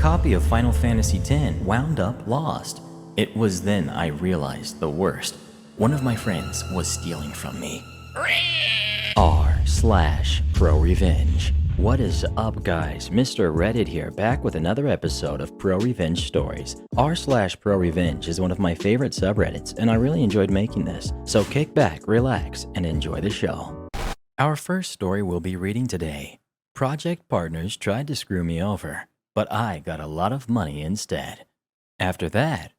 copy of Final Fantasy X wound up lost. It was then I realized the worst. One of my friends was stealing from me. r/prorevenge. What is up, guys? Mr. Reddit here, back with another episode of Pro Revenge Stories. r/prorevenge is one of my favorite subreddits, and I really enjoyed making this. So kick back, relax, and enjoy the show. Our first story we'll be reading today. Project partners tried to screw me over, but I got a lot of money instead. After that,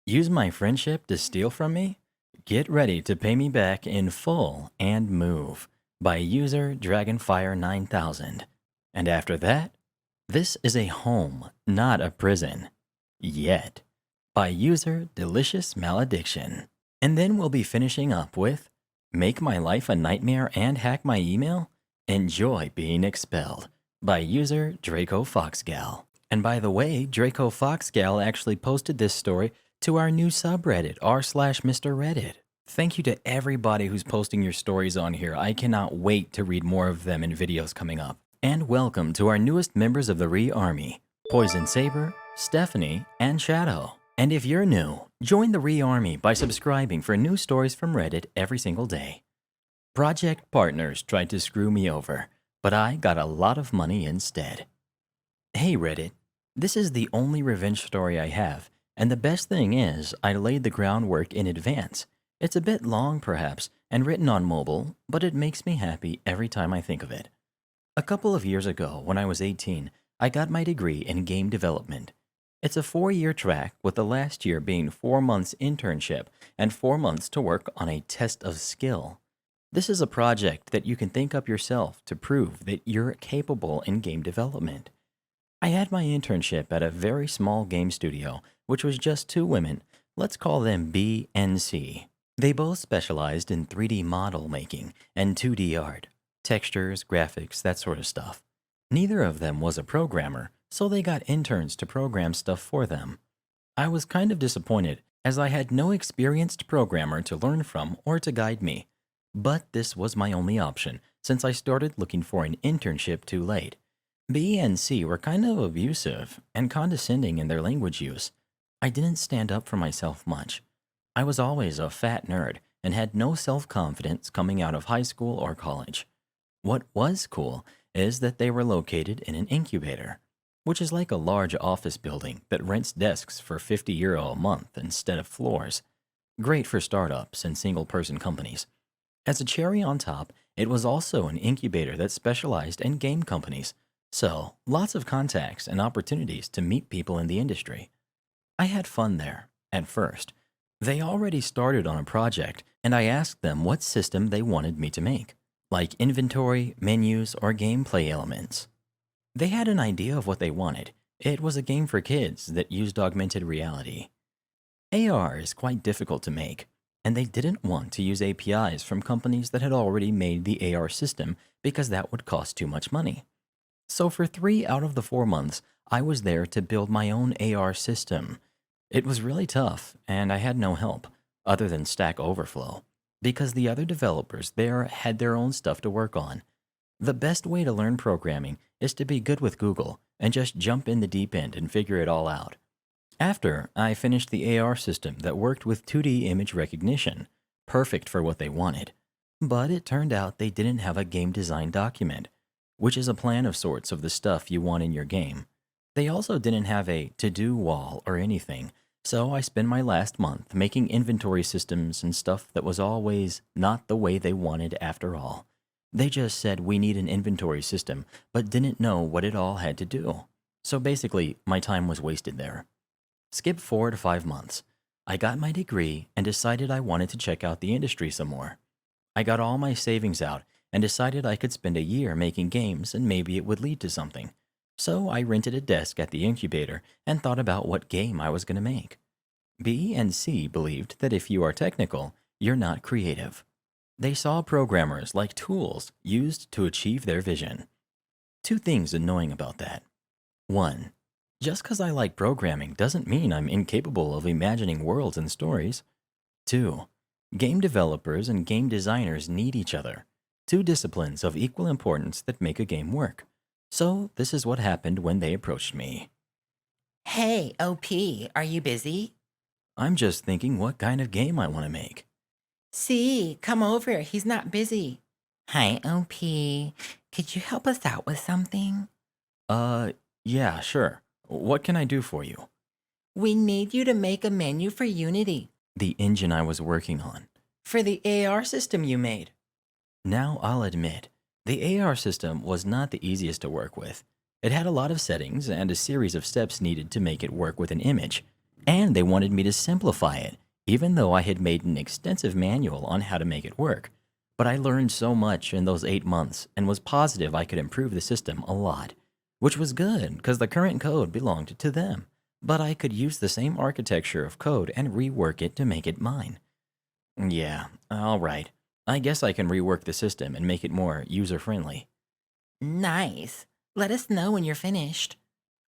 use my friendship to steal from me? Get ready to pay me back in full and move. By user Dragonfire9000. And after that, this is a home, not a prison. Yet. By user Delicious Malediction. And then we'll be finishing up with Make My Life a Nightmare and Hack My Email? Enjoy Being Expelled. By user Draco Foxgal. And by the way, Draco Foxgal actually posted this story to our new subreddit, r/Mr. Reddit. Thank you to everybody who's posting your stories on here. I cannot wait to read more of them in videos coming up. And welcome to our newest members of the Re-Army, Poison Saber, Stephanie, and Shadow. And if you're new, join the Re-Army by subscribing for new stories from Reddit every single day. Project partners tried to screw me over, but I got a lot of money instead. Hey Reddit, this is the only revenge story I have, and the best thing is I laid the groundwork in advance. It's a bit long, perhaps, and written on mobile, but it makes me happy every time I think of it. A couple of years ago, when I was 18, I got my degree in game development. It's a 4-year track, with the last year being 4 months internship and 4 months to work on a test of skill. This is a project that you can think up yourself to prove that you're capable in game development. I had my internship at a very small game studio, which was just 2 women. Let's call them B and C. They both specialized in 3D model making and 2D art, textures, graphics, that sort of stuff. Neither of them was a programmer, so they got interns to program stuff for them. I was kind of disappointed, as I had no experienced programmer to learn from or to guide me. But this was my only option, since I started looking for an internship too late. B and C were kind of abusive and condescending in their language use. I didn't stand up for myself much. I was always a fat nerd and had no self-confidence coming out of high school or college. What was cool is that they were located in an incubator, which is like a large office building that rents desks for €50 a month instead of floors. Great for startups and single-person companies. As a cherry on top, it was also an incubator that specialized in game companies, so lots of contacts and opportunities to meet people in the industry. I had fun there, at first. They already started on a project, and I asked them what system they wanted me to make, like inventory, menus, or gameplay elements. They had an idea of what they wanted. It was a game for kids that used augmented reality. AR is quite difficult to make, and they didn't want to use APIs from companies that had already made the AR system because that would cost too much money. So for 3 out of the 4 months, I was there to build my own AR system. It was really tough, and I had no help, other than Stack Overflow, because the other developers there had their own stuff to work on. The best way to learn programming is to be good with Google and just jump in the deep end and figure it all out. After, I finished the AR system that worked with 2D image recognition, perfect for what they wanted. But it turned out they didn't have a game design document, which is a plan of sorts of the stuff you want in your game. They also didn't have a to-do wall or anything, so I spent my last month making inventory systems and stuff that was always not the way they wanted after all. They just said we need an inventory system, but didn't know what it all had to do. So basically, my time was wasted there. Skip 4 to 5 months. I got my degree and decided I wanted to check out the industry some more. I got all my savings out and decided I could spend a year making games and maybe it would lead to something. So I rented a desk at the incubator and thought about what game I was going to make. B and C believed that if you are technical, you're not creative. They saw programmers like tools used to achieve their vision. 2 things annoying about that. 1. Just because I like programming doesn't mean I'm incapable of imagining worlds and stories. 2. Game developers and game designers need each other. 2 disciplines of equal importance that make a game work. So this is what happened when they approached me. Hey, OP, are you busy? I'm just thinking what kind of game I want to make. See, come over. He's not busy. Hi, OP. Could you help us out with something? Uh, yeah, sure. What can I do for you? We need you to make a menu for Unity The engine I was working on. for the AR system you made. Now, I'll admit, the AR system was not the easiest to work with. It had a lot of settings and a series of steps needed to make it work with an image. And they wanted me to simplify it, even though I had made an extensive manual on how to make it work. But I learned so much in those 8 months and was positive I could improve the system a lot, which was good because the current code belonged to them. But I could use the same architecture of code and rework it to make it mine. Yeah, all right. I guess I can rework the system and make it more user friendly. Nice. Let us know when you're finished.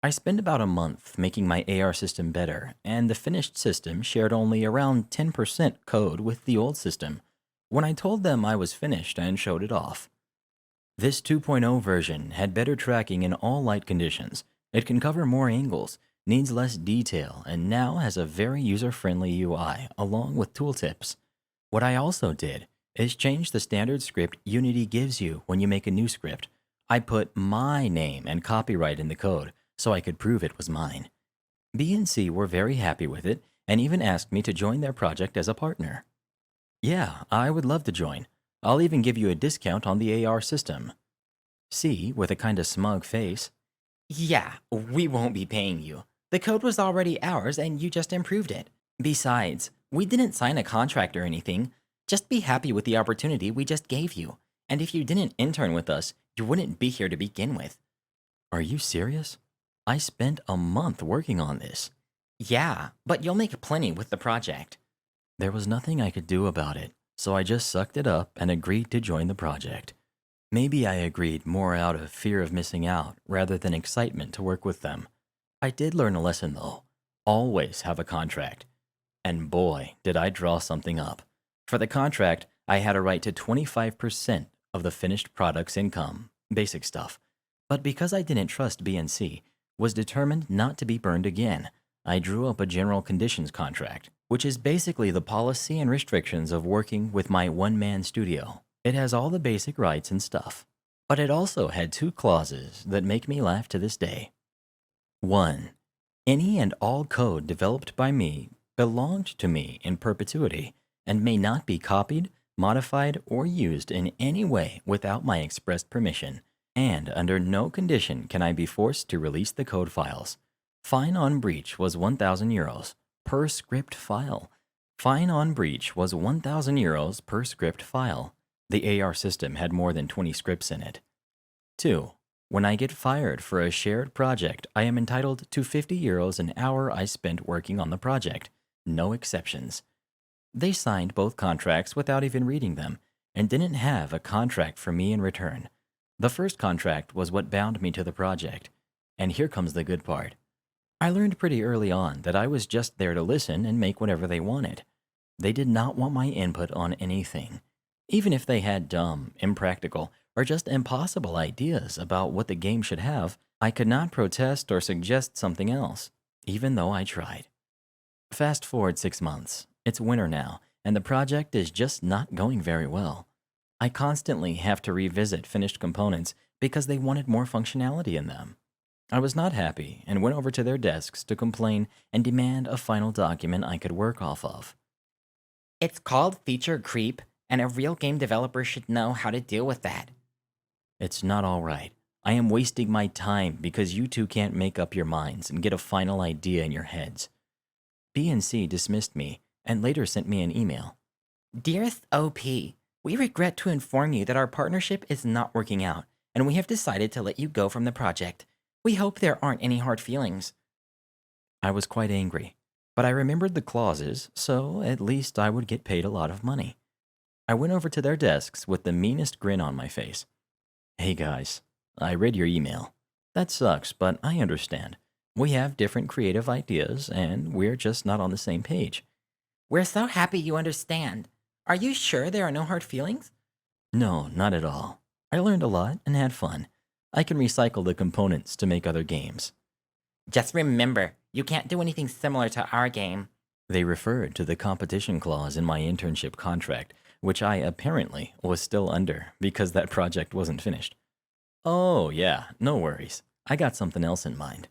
I spent about a month making my AR system better, and the finished system shared only around 10% code with the old system. When I told them I was finished and showed it off, this 2.0 version had better tracking in all light conditions. It can cover more angles, needs less detail, and now has a very user friendly UI along with tooltips. What I also did is change the standard script Unity gives you when you make a new script. I put my name and copyright in the code so I could prove it was mine. B&C were very happy with it and even asked me to join their project as a partner. Yeah, I would love to join. I'll even give you a discount on the AR system. C, with a kind of smug face. Yeah, we won't be paying you. The code was already ours and you just improved it. Besides, we didn't sign a contract or anything. Just be happy with the opportunity we just gave you. And if you didn't intern with us, you wouldn't be here to begin with. Are you serious? I spent a month working on this. Yeah, but you'll make plenty with the project. There was nothing I could do about it, so I just sucked it up and agreed to join the project. Maybe I agreed more out of fear of missing out rather than excitement to work with them. I did learn a lesson though. Always have a contract. And boy, did I draw something up. For the contract, I had a right to 25% of the finished product's income, basic stuff. But because I didn't trust BNC, was determined not to be burned again, I drew up a general conditions contract, which is basically the policy and restrictions of working with my one-man studio. It has all the basic rights and stuff. But it also had two clauses that make me laugh to this day. 1. Any and all code developed by me belonged to me in perpetuity and may not be copied, modified, or used in any way without my express permission, and under no condition can I be forced to release the code files. Fine on breach was 1,000 euros per script file. Fine on breach was 1,000 euros per script file. The AR system had more than 20 scripts in it. 2. When I get fired for a shared project, I am entitled to 50 euros an hour I spent working on the project. No exceptions. They signed both contracts without even reading them and didn't have a contract for me in return. The first contract was what bound me to the project. And here comes the good part. I learned pretty early on that I was just there to listen and make whatever they wanted. They did not want my input on anything. Even if they had dumb, impractical, or just impossible ideas about what the game should have, I could not protest or suggest something else, even though I tried. Fast forward 6 months. It's winter now, and the project is just not going very well. I constantly have to revisit finished components because they wanted more functionality in them. I was not happy and went over to their desks to complain and demand a final document I could work off of. It's called feature creep, and a real game developer should know how to deal with that. It's not all right. I am wasting my time because you two can't make up your minds and get a final idea in your heads. BNC dismissed me and later sent me an email. Dearest OP, we regret to inform you that our partnership is not working out, and we have decided to let you go from the project. We hope there aren't any hard feelings. I was quite angry, but I remembered the clauses, so at least I would get paid a lot of money. I went over to their desks with the meanest grin on my face. Hey guys, I read your email. That sucks, but I understand. We have different creative ideas, and we're just not on the same page. We're so happy you understand. Are you sure there are no hard feelings? No, not at all. I learned a lot and had fun. I can recycle the components to make other games. Just remember, You can't do anything similar to our game. They referred to the competition clause in my internship contract, which I apparently was still under because that project wasn't finished. Oh, yeah, no worries. I got something else in mind.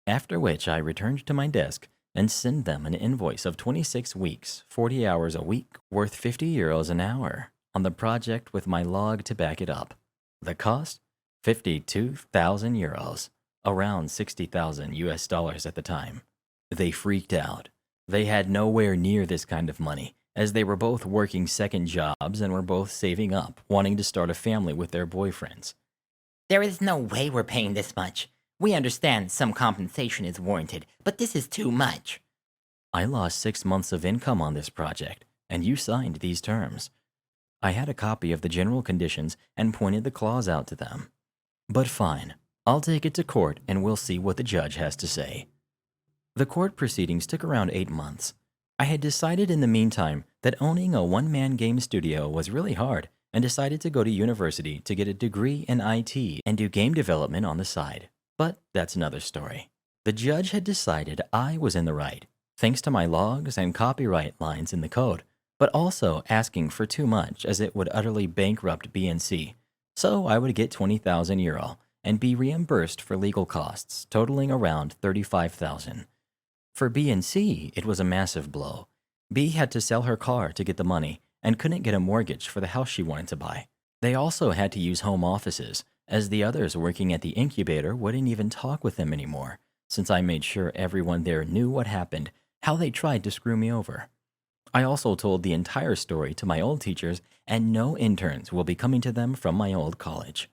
After which I returned to my desk and sent them an invoice of 26 weeks, 40 hours a week, worth €50 an hour on the project with my log to back it up. The cost? €52,000, around 60,000 US dollars at the time. They freaked out. They had nowhere near this kind of money, as they were both working second jobs and were both saving up, wanting to start a family with their boyfriends. There is no way we're paying this much. We understand some compensation is warranted, but this is too much. I lost 6 months of income on this project, and you signed these terms. I had a copy of the general conditions and pointed the clause out to them. But fine, I'll take it to court and we'll see what the judge has to say. The court proceedings took around 8 months. I had decided in the meantime that owning a one-man game studio was really hard and decided to go to university to get a degree in IT and do game development on the side. But that's another story. The judge had decided I was in the right, thanks to my logs and copyright lines in the code, but also asking for too much as it would utterly bankrupt BNC. So I would get €20,000 and be reimbursed for legal costs, totaling around $35,000. For BNC, it was a massive blow. B had to sell her car to get the money and couldn't get a mortgage for the house she wanted to buy. They also had to use home offices, as the others working at the incubator wouldn't even talk with them anymore, since I made sure everyone there knew what happened, how they tried to screw me over. I also told the entire story to my old teachers, and no interns will be coming to them from my old college.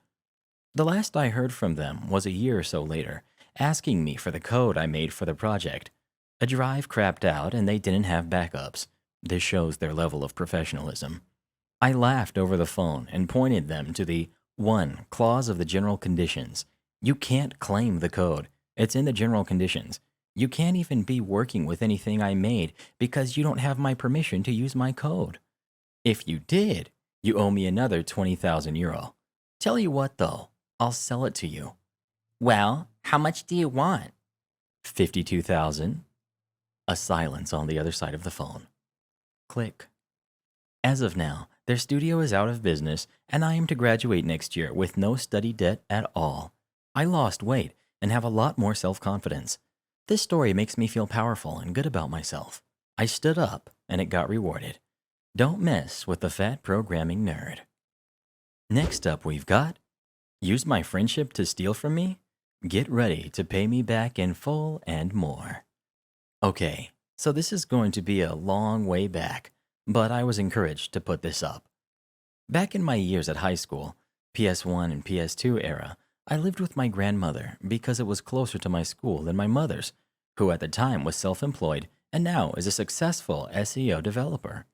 The last I heard from them was a year or so later, asking me for the code I made for the project. A drive crapped out and they didn't have backups. This shows their level of professionalism. I laughed over the phone and pointed them to the 1 clause of the general conditions. You can't claim the code. It's in the general conditions. You can't even be working with anything I made because you don't have my permission to use my code. If you did, you owe me another €20,000. Tell you what though, I'll sell it to you. Well, how much do you want? 52,000. A silence on the other side of the phone. Click. As of now, their studio is out of business and I am to graduate next year with no study debt at all. I lost weight and have a lot more self-confidence. This story makes me feel powerful and good about myself. I stood up and it got rewarded. Don't mess with the fat programming nerd. Next up we've got, use my friendship to steal from me? Get ready to pay me back in full and more. Okay, so this is going to be a long way back, but I was encouraged to put this up. Back in my years at high school, PS1 and PS2 era, I lived with my grandmother because it was closer to my school than my mother's, who at the time was self-employed and now is a successful SEO developer.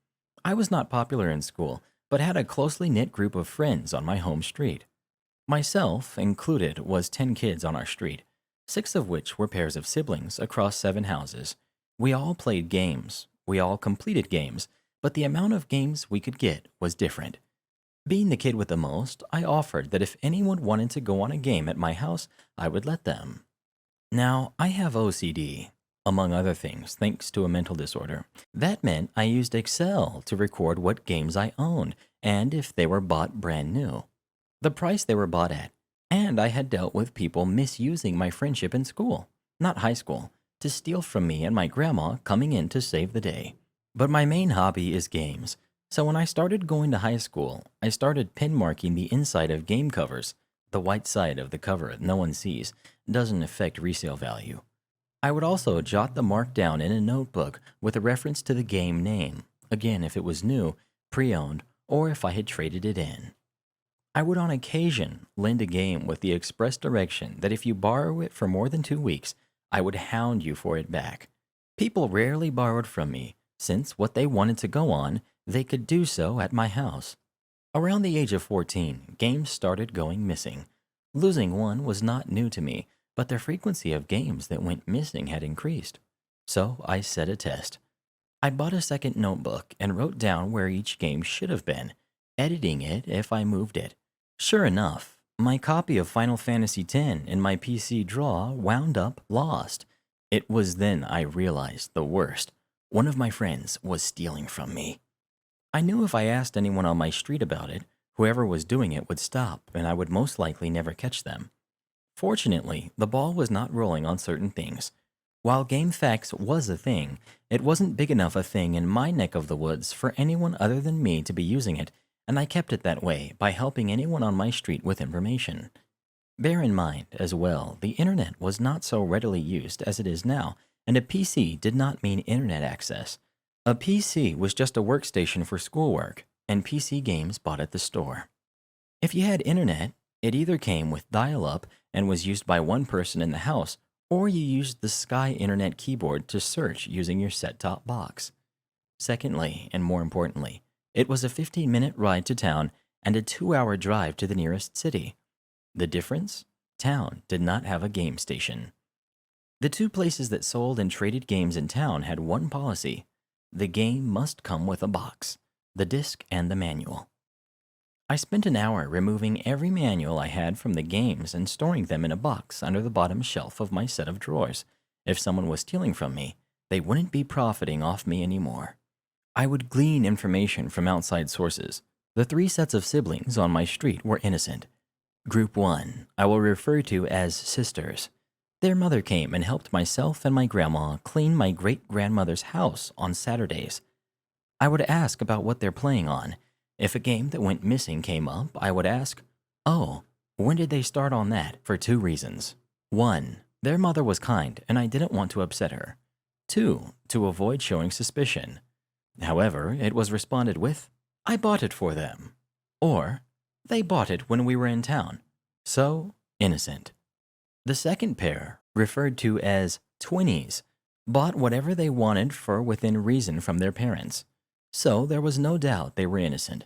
I was not popular in school, but had a closely knit group of friends on my home street. Myself included was 10 kids on our street, 6 of which were pairs of siblings across 7 houses. We all played games, we all completed games, but the amount of games we could get was different. Being the kid with the most, I offered that if anyone wanted to go on a game at my house, I would let them. Now, I have OCD, among other things, thanks to a mental disorder. That meant I used Excel to record what games I owned and if they were bought brand new, the price they were bought at, and I had dealt with people misusing my friendship in school, not high school, to steal from me and my grandma coming in to save the day. But my main hobby is games. So when I started going to high school, I started pin marking the inside of game covers. The white side of the cover no one sees doesn't affect resale value. I would also jot the mark down in a notebook with a reference to the game name, again if it was new, pre-owned, or if I had traded it in. I would on occasion lend a game with the express direction that if you borrow it for more than 2 weeks, I would hound you for it back. People rarely borrowed from me, since what they wanted to go on, they could do so at my house. Around the age of 14, games started going missing. Losing one was not new to me, but the frequency of games that went missing had increased. So I set a test. I bought a second notebook and wrote down where each game should have been, editing it if I moved it. Sure enough, my copy of Final Fantasy X in my PC drawer wound up lost. It was then I realized the worst. One of my friends was stealing from me. I knew if I asked anyone on my street about it, whoever was doing it would stop and I would most likely never catch them. Fortunately, the ball was not rolling on certain things. While GameFAQs was a thing, it wasn't big enough a thing in my neck of the woods for anyone other than me to be using it, and I kept it that way by helping anyone on my street with information. Bear in mind, as well, the internet was not so readily used as it is now, and a PC did not mean internet access. A PC was just a workstation for schoolwork, and PC games bought at the store. If you had internet, it either came with dial-up and was used by one person in the house, or you used the Sky Internet keyboard to search using your set-top box. Secondly, and more importantly, it was a 15-minute ride to town and a 2-hour drive to the nearest city. The difference? Town did not have a game station. The two places that sold and traded games in town had one policy. The game must come with a box, the disc and the manual. I spent an hour removing every manual I had from the games and storing them in a box under the bottom shelf of my set of drawers. If someone was stealing from me, they wouldn't be profiting off me anymore. I would glean information from outside sources. The 3 sets of siblings on my street were innocent. Group 1, I will refer to as sisters. Their mother came and helped myself and my grandma clean my great-grandmother's house on Saturdays. I would ask about what they're playing on. If a game that went missing came up, I would ask, "Oh, when did they start on that?" for 2 reasons. 1, their mother was kind and I didn't want to upset her. 2, to avoid showing suspicion. However, it was responded with, "I bought it for them." Or, "They bought it when we were in town." So, innocent. The second pair, referred to as twinnies, bought whatever they wanted for within reason from their parents. So there was no doubt they were innocent.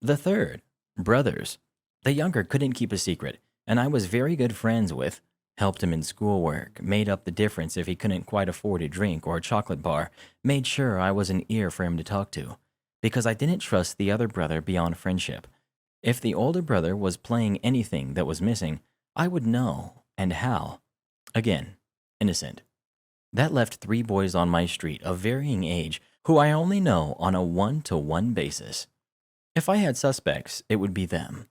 The third, brothers. The younger couldn't keep a secret, and I was very good friends with, helped him in schoolwork, made up the difference if he couldn't quite afford a drink or a chocolate bar, made sure I was an ear for him to talk to, because I didn't trust the other brother beyond friendship. If the older brother was playing anything that was missing, I would know, and how. Again, innocent. That left 3 boys on my street of varying age who I only know on a 1-to-1 basis. If I had suspects, it would be them.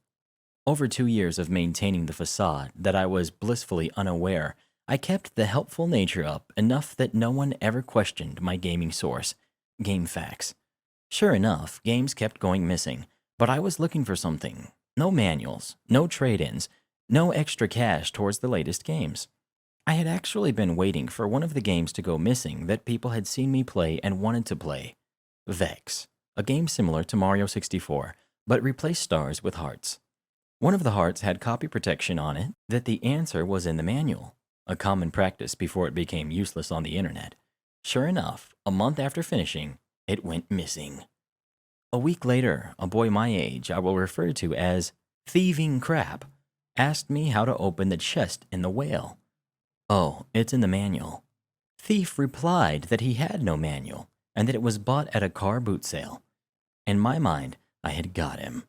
Over 2 years of maintaining the facade that I was blissfully unaware, I kept the helpful nature up enough that no one ever questioned my gaming source, GameFAQs. Sure enough, games kept going missing, but I was looking for something. No manuals, no trade-ins, no extra cash towards the latest games. I had actually been waiting for one of the games to go missing that people had seen me play and wanted to play. Vex, a game similar to Mario 64, but replaced stars with hearts. One of the hearts had copy protection on it that the answer was in the manual, a common practice before it became useless on the internet. Sure enough, a month after finishing, it went missing. A week later, a boy my age I will refer to as Thieving Crap asked me how to open the chest in the whale. "Oh, it's in the manual." Thief replied that he had no manual and that it was bought at a car boot sale. In my mind, I had got him.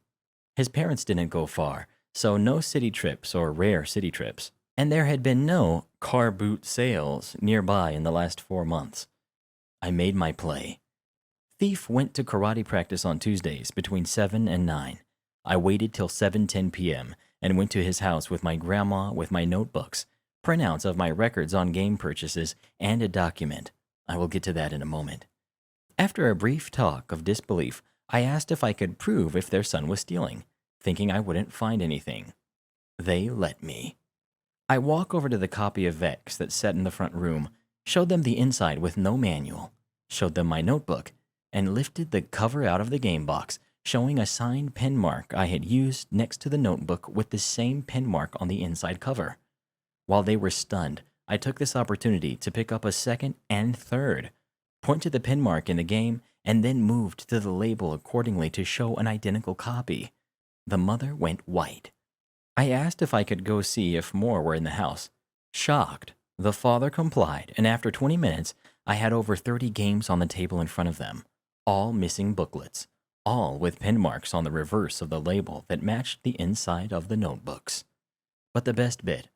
His parents didn't go far, so no city trips or rare city trips, and there had been no car boot sales nearby in the last 4 months. I made my play. Thief went to karate practice on Tuesdays between 7 and 9. I waited till 7:10 p.m. and went to his house with my grandma with my notebooks, printouts of my records on game purchases, and a document. I will get to that in a moment. After a brief talk of disbelief, I asked if I could prove if their son was stealing, thinking I wouldn't find anything. They let me. I walk over to the copy of Vex that sat in the front room, showed them the inside with no manual, showed them my notebook, and lifted the cover out of the game box, showing a signed pen mark I had used next to the notebook with the same pen mark on the inside cover. While they were stunned, I took this opportunity to pick up a second and third, point to the pen mark in the game, and then moved to the label accordingly to show an identical copy. The mother went white. I asked if I could go see if more were in the house. Shocked, the father complied, and after 20 minutes, I had over 30 games on the table in front of them, all missing booklets, all with pen marks on the reverse of the label that matched the inside of the notebooks. But the best bit,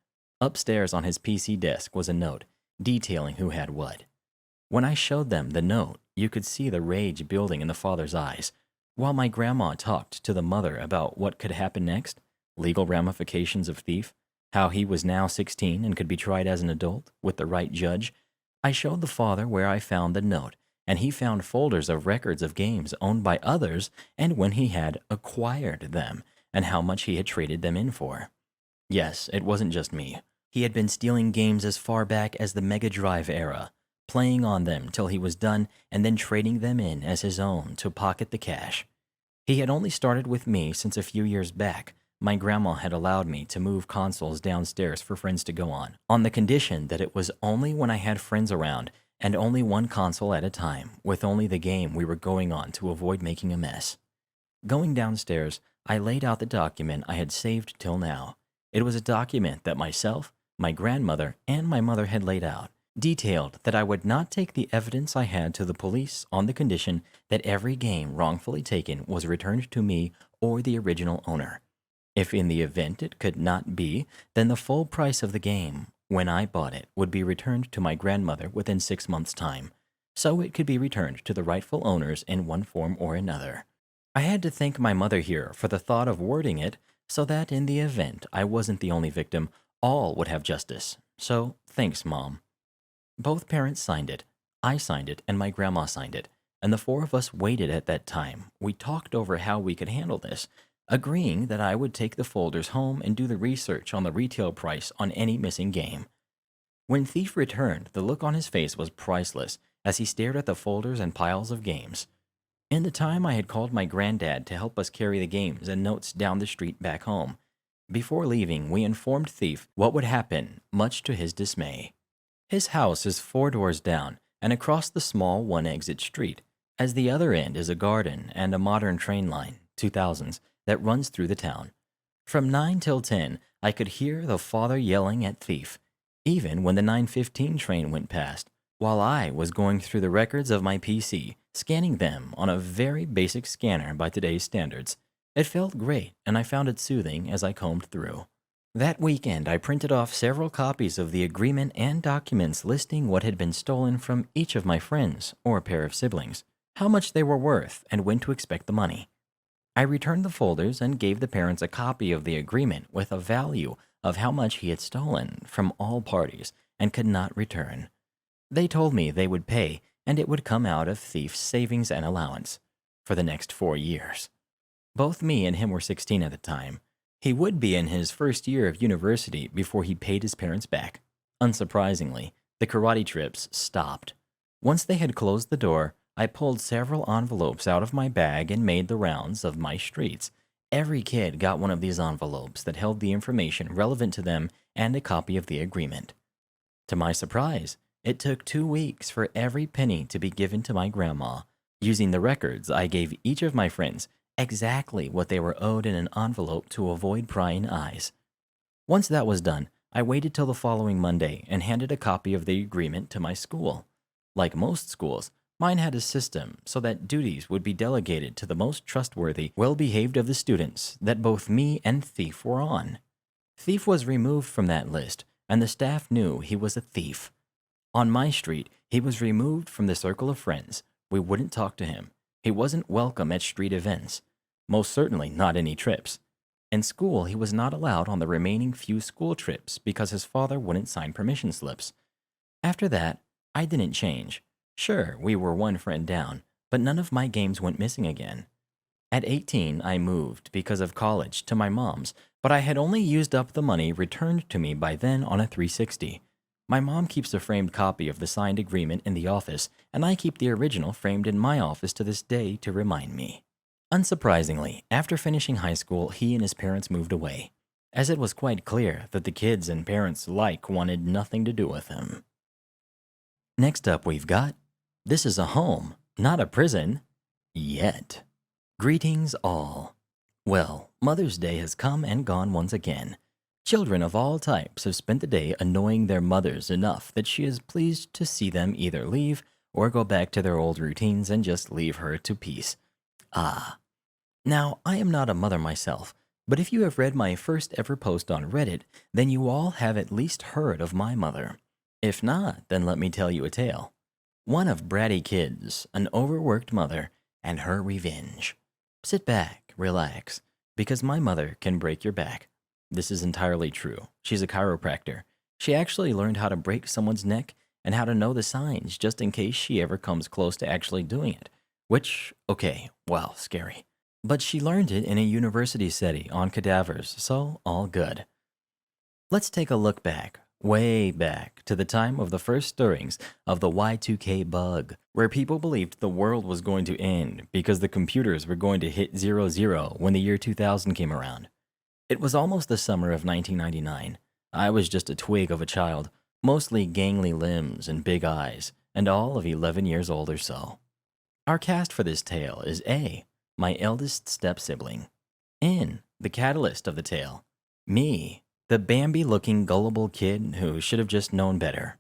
upstairs on his PC desk was a note detailing who had what. When I showed them the note, you could see the rage building in the father's eyes, while my grandma talked to the mother about what could happen next, legal ramifications of thief, how he was now 16 and could be tried as an adult with the right judge. I showed the father where I found the note, and he found folders of records of games owned by others and when he had acquired them, and how much he had traded them in for. Yes, it wasn't just me. He had been stealing games as far back as the Mega Drive era, playing on them till he was done and then trading them in as his own to pocket the cash. He had only started with me since a few years back. My grandma had allowed me to move consoles downstairs for friends to go on the condition that it was only when I had friends around and only one console at a time, with only the game we were going on to avoid making a mess. Going downstairs, I laid out the document I had saved till now. It was a document that myself, my grandmother, and my mother had laid out, detailed that I would not take the evidence I had to the police on the condition that every game wrongfully taken was returned to me or the original owner. If in the event it could not be, then the full price of the game, when I bought it, would be returned to my grandmother within 6 months' time, so it could be returned to the rightful owners in one form or another. I had to thank my mother here for the thought of wording it so that in the event I wasn't the only victim, all would have justice. So, thanks, Mom. Both parents signed it. I signed it, and my grandma signed it, and the four of us waited at that time. We talked over how we could handle this, agreeing that I would take the folders home and do the research on the retail price on any missing game. When Thief returned, the look on his face was priceless as he stared at the folders and piles of games. In the time, I had called my granddad to help us carry the games and notes down the street back home. Before leaving, we informed Thief what would happen, much to his dismay. His house is 4 doors down and across the small one-exit street, as the other end is a garden and a modern train line, 2000s, that runs through the town. From 9 till 10, I could hear the father yelling at Thief, even when the 9:15 train went past, while I was going through the records of my PC, scanning them on a very basic scanner by today's standards. It felt great, and I found it soothing as I combed through. That weekend, I printed off several copies of the agreement and documents listing what had been stolen from each of my friends or a pair of siblings, how much they were worth, and when to expect the money. I returned the folders and gave the parents a copy of the agreement with a value of how much he had stolen from all parties and could not return. They told me they would pay, and it would come out of Thief's savings and allowance for the next 4 years. Both me and him were 16 at the time. He would be in his first year of university before he paid his parents back. Unsurprisingly, the karate trips stopped. Once they had closed the door, I pulled several envelopes out of my bag and made the rounds of my streets. Every kid got one of these envelopes that held the information relevant to them and a copy of the agreement. To my surprise, it took 2 weeks for every penny to be given to my grandma. Using the records, I gave each of my friends exactly what they were owed in an envelope to avoid prying eyes. Once that was done, I waited till the following Monday and handed a copy of the agreement to my school. Like most schools, mine had a system so that duties would be delegated to the most trustworthy, well-behaved of the students that both me and Thief were on. Thief was removed from that list, and the staff knew he was a thief. On my street, he was removed from the circle of friends. We wouldn't talk to him. He wasn't welcome at street events. Most certainly not any trips. In school, he was not allowed on the remaining few school trips because his father wouldn't sign permission slips. After that, I didn't change. Sure, we were one friend down, but none of my games went missing again. At 18, I moved because of college to my mom's, but I had only used up the money returned to me by then on a 360. My mom keeps a framed copy of the signed agreement in the office, and I keep the original framed in my office to this day to remind me. Unsurprisingly, after finishing high school, he and his parents moved away, as it was quite clear that the kids and parents alike wanted nothing to do with him. Next up, we've got, this is a home, not a prison. Yet. Greetings all. Well, Mother's Day has come and gone once again. Children of all types have spent the day annoying their mothers enough that she is pleased to see them either leave or go back to their old routines and just leave her to peace. Ah. Now, I am not a mother myself, but if you have read my first ever post on Reddit, then you all have at least heard of my mother. If not, then let me tell you a tale. One of bratty kids, an overworked mother, and her revenge. Sit back, relax, because my mother can break your back. This is entirely true. She's a chiropractor. She actually learned how to break someone's neck and how to know the signs just in case she ever comes close to actually doing it. Which, okay, well, scary. But she learned it in a university study on cadavers, so all good. Let's take a look back, way back, to the time of the first stirrings of the Y2K bug, where people believed the world was going to end because the computers were going to hit 00 when the year 2000 came around. It was almost the summer of 1999. I was just a twig of a child, mostly gangly limbs and big eyes, and all of 11 years old or so. Our cast for this tale is A, my eldest step-sibling; N, the catalyst of the tale; me, the Bambi-looking gullible kid who should have just known better;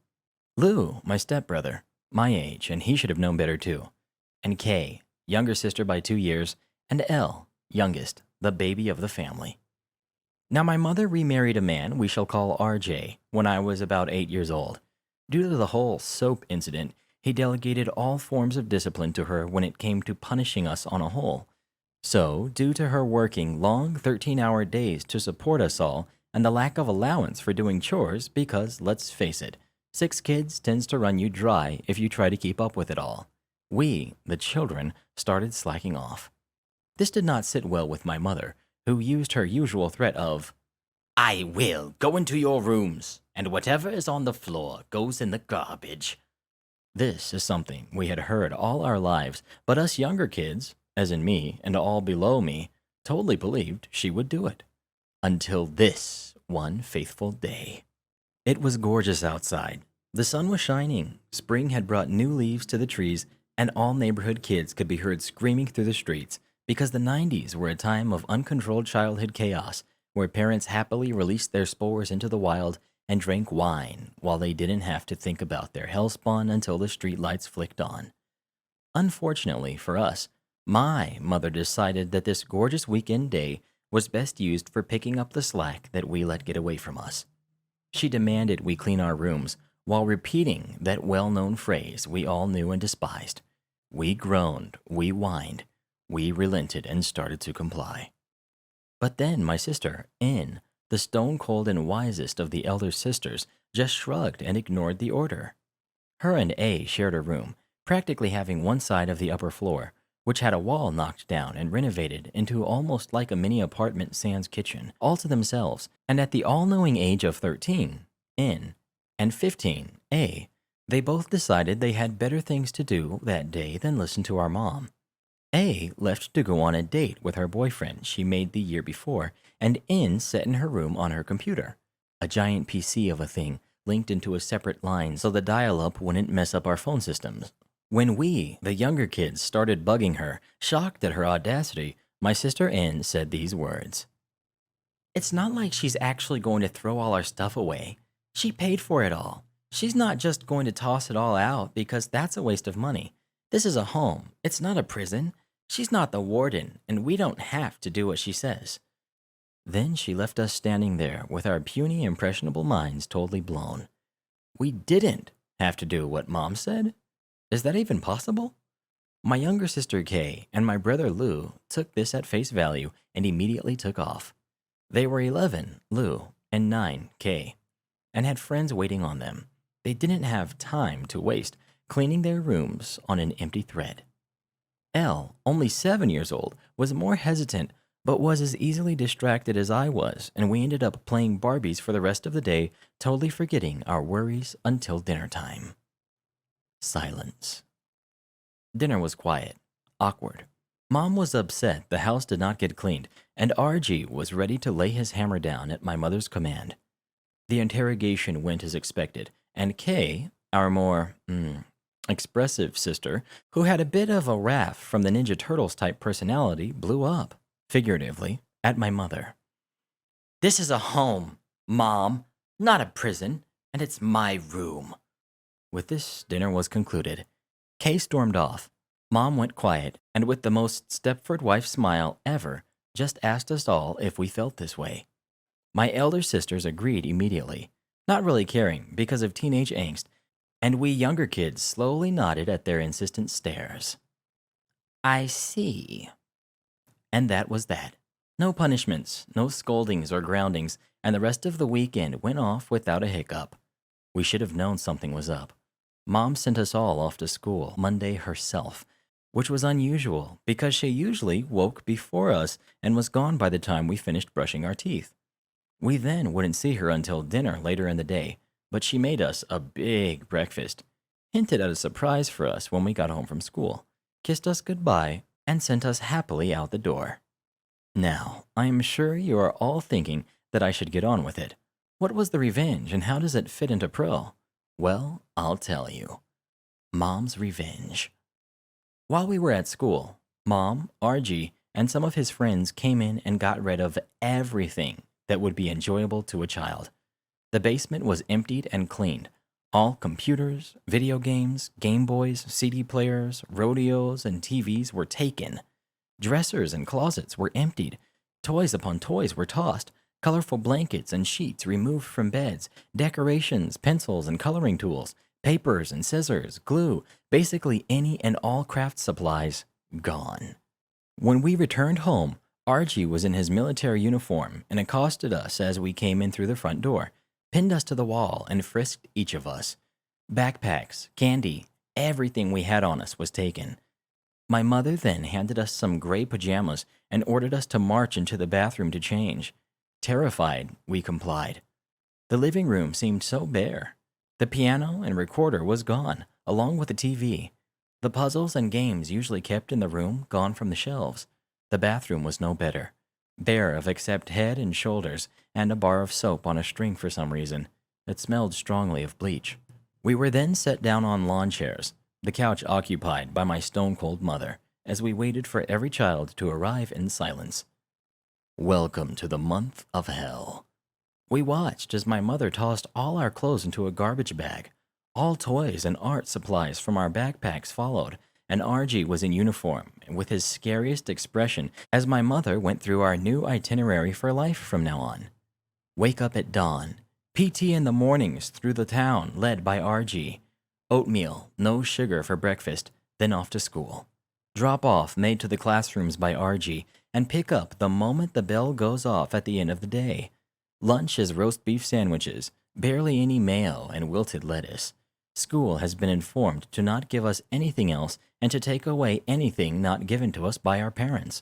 Lou, my stepbrother, my age, and he should have known better too; and K, younger sister by 2 years; and L, youngest, the baby of the family. Now, my mother remarried a man we shall call RJ when I was about 8 years old. Due to the whole soap incident, he delegated all forms of discipline to her when it came to punishing us on a whole. So, due to her working long 13-hour days to support us all and the lack of allowance for doing chores, because, let's face it, 6 kids tends to run you dry if you try to keep up with it all, we, the children, started slacking off. This did not sit well with my mother, who used her usual threat of, "I will go into your rooms, and whatever is on the floor goes in the garbage." This is something we had heard all our lives, but us younger kids, as in me and all below me, totally believed she would do it. Until this one faithful day. It was gorgeous outside. The sun was shining, spring had brought new leaves to the trees, and all neighborhood kids could be heard screaming through the streets, because the 90s were a time of uncontrolled childhood chaos, where parents happily released their spores into the wild and drank wine while they didn't have to think about their hellspawn until the streetlights flicked on. Unfortunately for us, my mother decided that this gorgeous weekend day was best used for picking up the slack that we let get away from us. She demanded we clean our rooms while repeating that well-known phrase we all knew and despised. We groaned, we whined, we relented and started to comply. But then my sister, N, the stone-cold and wisest of the elder sisters, just shrugged and ignored the order. Her and A shared a room, practically having one side of the upper floor, which had a wall knocked down and renovated into almost like a mini apartment sans kitchen, all to themselves, and at the all-knowing age of 13, N, and 15, A, they both decided they had better things to do that day than listen to our mom. A left to go on a date with her boyfriend she made the year before, and N sat in her room on her computer, a giant PC of a thing linked into a separate line so the dial-up wouldn't mess up our phone systems. When we, the younger kids, started bugging her, shocked at her audacity, my sister N said these words: "It's not like she's actually going to throw all our stuff away. She paid for it all. She's not just going to toss it all out because that's a waste of money. This is a home. It's not a prison. She's not the warden, and we don't have to do what she says." Then she left us standing there with our puny, impressionable minds totally blown. We didn't have to do what Mom said? Is that even possible? My younger sister Kay and my brother Lou took this at face value and immediately took off. They were 11, Lou, and 9, Kay, and had friends waiting on them. They didn't have time to waste cleaning their rooms on an empty thread. L, only 7 years old, was more hesitant but was as easily distracted as I was, and we ended up playing Barbies for the rest of the day, totally forgetting our worries until dinner time. Silence. Dinner was quiet, awkward. Mom was upset the house did not get cleaned, and RG was ready to lay his hammer down at my mother's command. The interrogation went as expected, and Kay, our more, expressive sister, who had a bit of a Raph from the Ninja Turtles type personality, blew up, figuratively, at my mother. "This is a home, Mom, not a prison, and it's my room." With this, dinner was concluded. Kay stormed off. Mom went quiet, and with the most Stepford wife smile ever, just asked us all if we felt this way. My elder sisters agreed immediately. not really caring because of teenage angst, and we younger kids slowly nodded at their insistent stares. I see. And that was that. No punishments, no scoldings or groundings, and the rest of the weekend went off without a hiccup. We should have known something was up. Mom sent us all off to school Monday herself, which was unusual because she usually woke before us and was gone by the time we finished brushing our teeth. We then wouldn't see her until dinner later in the day, but she made us a big breakfast, hinted at a surprise for us when we got home from school, kissed us goodbye, and sent us happily out the door. Now, I am sure you are all thinking that I should get on with it. What was the revenge and how does it fit into Pro? Well, I'll tell you. Mom's revenge. While we were at school, Mom, RG, and some of his friends came in and got rid of everything that would be enjoyable to a child. The basement was emptied and cleaned. All computers, video games, Game Boys, CD players, rodeos, and TVs were taken. Dressers and closets were emptied. Toys upon toys were tossed. Colorful blankets and sheets removed from beds. Decorations, pencils and coloring tools, papers and scissors, glue, basically any and all craft supplies, gone. When we returned home, Archie was in his military uniform and accosted us as we came in through the front door, pinned us to the wall, and frisked each of us. Backpacks, candy, everything we had on us was taken. My mother then handed us some gray pajamas and ordered us to march into the bathroom to change. Terrified, we complied. The living room seemed so bare. The piano and recorder was gone, along with the TV. The puzzles and games usually kept in the room gone from the shelves. The bathroom was no better. Bare of except head and shoulders, and a bar of soap on a string for some reason. It smelled strongly of bleach. We were then set down on lawn chairs, the couch occupied by my stone-cold mother, as we waited for every child to arrive in silence. Welcome to the month of hell. We watched as my mother tossed all our clothes into a garbage bag. All toys and art supplies from our backpacks followed, and RG was in uniform with his scariest expression as my mother went through our new itinerary for life from now on. Wake up at dawn. PT in the mornings through the town led by RG. Oatmeal, no sugar for breakfast, then off to school. Drop off made to the classrooms by RG and pick up the moment the bell goes off at the end of the day. Lunch is roast beef sandwiches, barely any mayo and wilted lettuce. School has been informed to not give us anything else and to take away anything not given to us by our parents.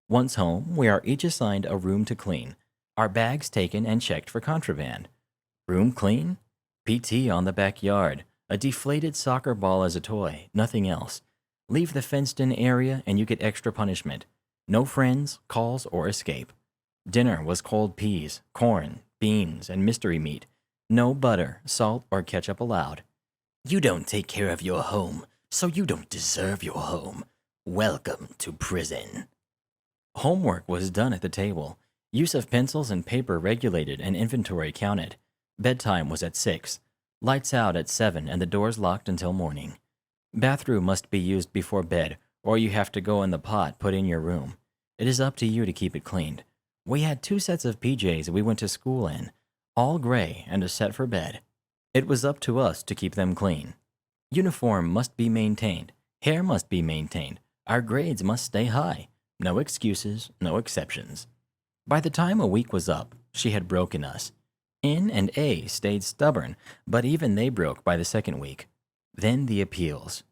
Once home, we are each assigned a room to clean, our bags taken and checked for contraband. Room clean? PT on the backyard, a deflated soccer ball as a toy, nothing else. Leave the fenced-in area and you get extra punishment. No friends, calls, or escape. Dinner was cold peas, corn, beans, and mystery meat. No butter, salt, or ketchup allowed. You don't take care of your home, so you don't deserve your home. Welcome to prison. Homework was done at the table. Use of pencils and paper regulated and inventory counted. Bedtime was at 6. Lights out at 7 and the doors locked until morning. Bathroom must be used before bed, or you have to go in the pot put in your room. It is up to you to keep it cleaned. We had 2 sets of PJs we went to school in, all gray and a set for bed. It was up to us to keep them clean. Uniform must be maintained. Hair must be maintained. Our grades must stay high. No excuses, no exceptions. By the time a week was up, she had broken us. N and A stayed stubborn, but even they broke by the second week. Then the appeals.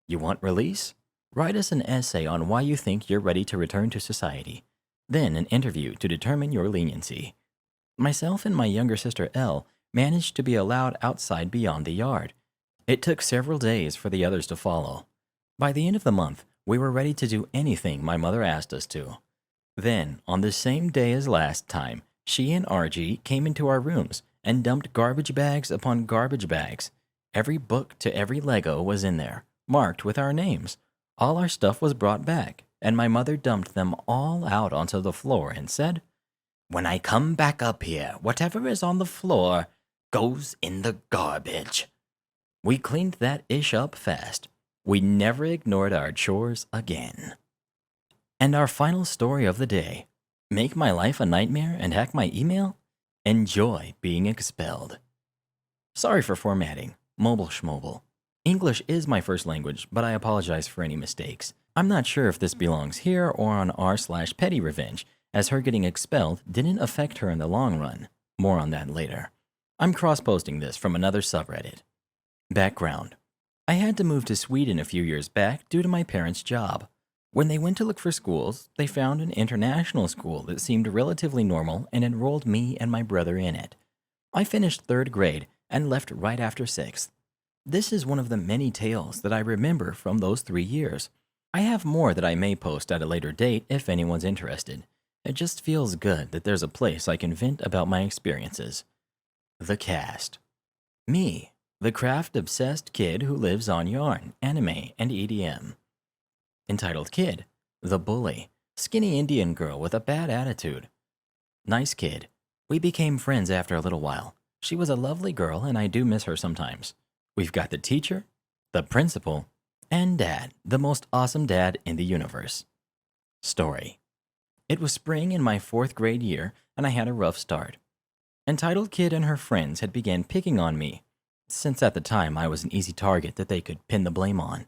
You want release? Write us an essay on why you think you're ready to return to society. Then an interview to determine your leniency. Myself and my younger sister Elle managed to be allowed outside beyond the yard. It took several days for the others to follow. By the end of the month, we were ready to do anything my mother asked us to. Then, on the same day as last time, she and RG came into our rooms and dumped garbage bags upon garbage bags. Every book to every Lego was in there, marked with our names. All our stuff was brought back, and my mother dumped them all out onto the floor and said, "When I come back up here, whatever is on the floor goes in the garbage." We cleaned that ish up fast. We never ignored our chores again. And our final story of the day. Make my life a nightmare and hack my email? Enjoy being expelled. Sorry for formatting. Mobile schmobile. English is my first language, but I apologize for any mistakes. I'm not sure if this belongs here or on r/petty revenge, as her getting expelled didn't affect her in the long run. More on that later. I'm cross-posting this from another subreddit. Background. I had to move to Sweden a few years back due to my parents' job. When they went to look for schools, they found an international school that seemed relatively normal and enrolled me and my brother in it. I finished third grade and left right after sixth. This is one of the many tales that I remember from those 3 years. I have more that I may post at a later date if anyone's interested. It just feels good that there's a place I can vent about my experiences. The cast. Me, the craft-obsessed kid who lives on yarn, anime, and EDM. Entitled Kid, the bully, skinny Indian girl with a bad attitude. Nice Kid. We became friends after a little while. She was a lovely girl and I do miss her sometimes. We've got the teacher, the principal, and Dad, the most awesome dad in the universe. Story. It was spring in my 4th grade year and I had a rough start. Entitled Kid and her friends had began picking on me, since at the time I was an easy target that they could pin the blame on.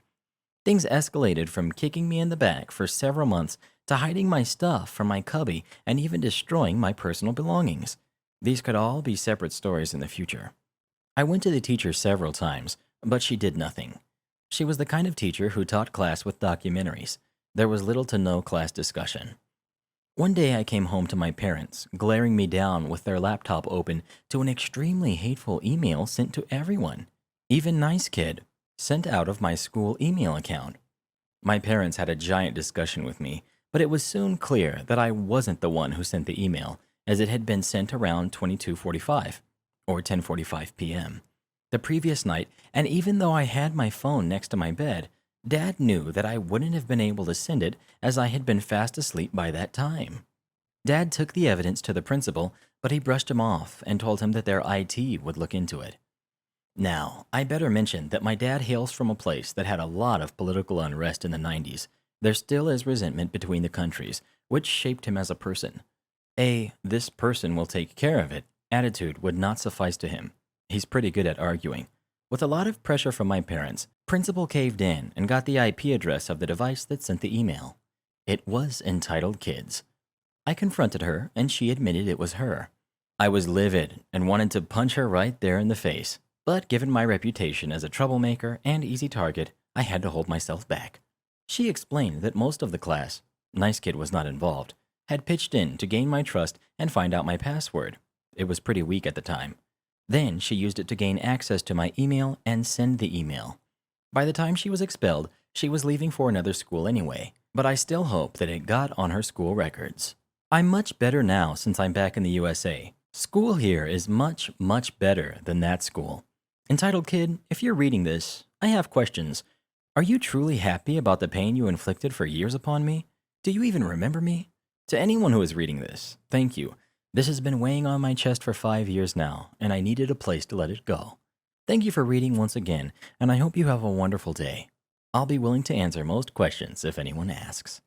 Things escalated from kicking me in the back for several months to hiding my stuff from my cubby and even destroying my personal belongings. These could all be separate stories in the future. I went to the teacher several times, but she did nothing. She was the kind of teacher who taught class with documentaries. There was little to no class discussion. One day I came home to my parents, glaring me down with their laptop open to an extremely hateful email sent to everyone, even Nice Kid, sent out of my school email account. My parents had a giant discussion with me, but it was soon clear that I wasn't the one who sent the email, as it had been sent around 22:45 or 10:45 p.m. the previous night, and even though I had my phone next to my bed, Dad knew that I wouldn't have been able to send it as I had been fast asleep by that time. Dad took the evidence to the principal, but he brushed him off and told him that their IT would look into it. Now, I better mention that my dad hails from a place that had a lot of political unrest in the 90s. There still is resentment between the countries, which shaped him as a person. This person will take care of it attitude would not suffice to him. He's pretty good at arguing. With a lot of pressure from my parents, Principal caved in and got the IP address of the device that sent the email. It was Entitled Kids. I confronted her, and she admitted it was her. I was livid and wanted to punch her right there in the face, but given my reputation as a troublemaker and easy target, I had to hold myself back. She explained that most of the class, Nice Kid was not involved, had pitched in to gain my trust and find out my password. It was pretty weak at the time. Then she used it to gain access to my email and send the email. By the time she was expelled, she was leaving for another school anyway, but I still hope that it got on her school records. I'm much better now since I'm back in the USA. School here is much, much better than that school. Entitled Kid, if you're reading this, I have questions. Are you truly happy about the pain you inflicted for years upon me? Do you even remember me? To anyone who is reading this, thank you. This has been weighing on my chest for 5 years now, and I needed a place to let it go. Thank you for reading once again, and I hope you have a wonderful day. I'll be willing to answer most questions if anyone asks.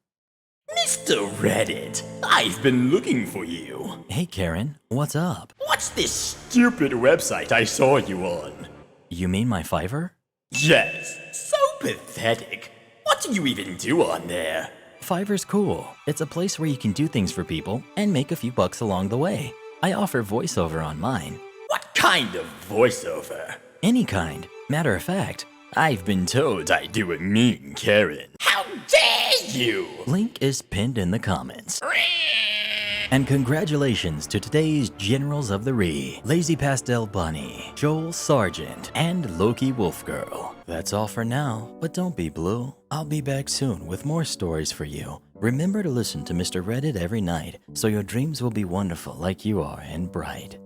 Mr. Reddit, I've been looking for you. Hey Karen, what's up? What's this stupid website I saw you on? You mean my Fiverr? Yes, so pathetic. What do you even do on there? Fiverr's cool. It's a place where you can do things for people and make a few bucks along the way. I offer voiceover on mine. What kind of voiceover? Any kind. Matter of fact, I've been told I do a mean Karen. How dare you! Link is pinned in the comments. And congratulations to today's Generals of the Re, Lazy Pastel Bunny, Joel Sargent, and Loki Wolfgirl. That's all for now, but don't be blue. I'll be back soon with more stories for you. Remember to listen to Mr. Reddit every night, so your dreams will be wonderful like you are and bright.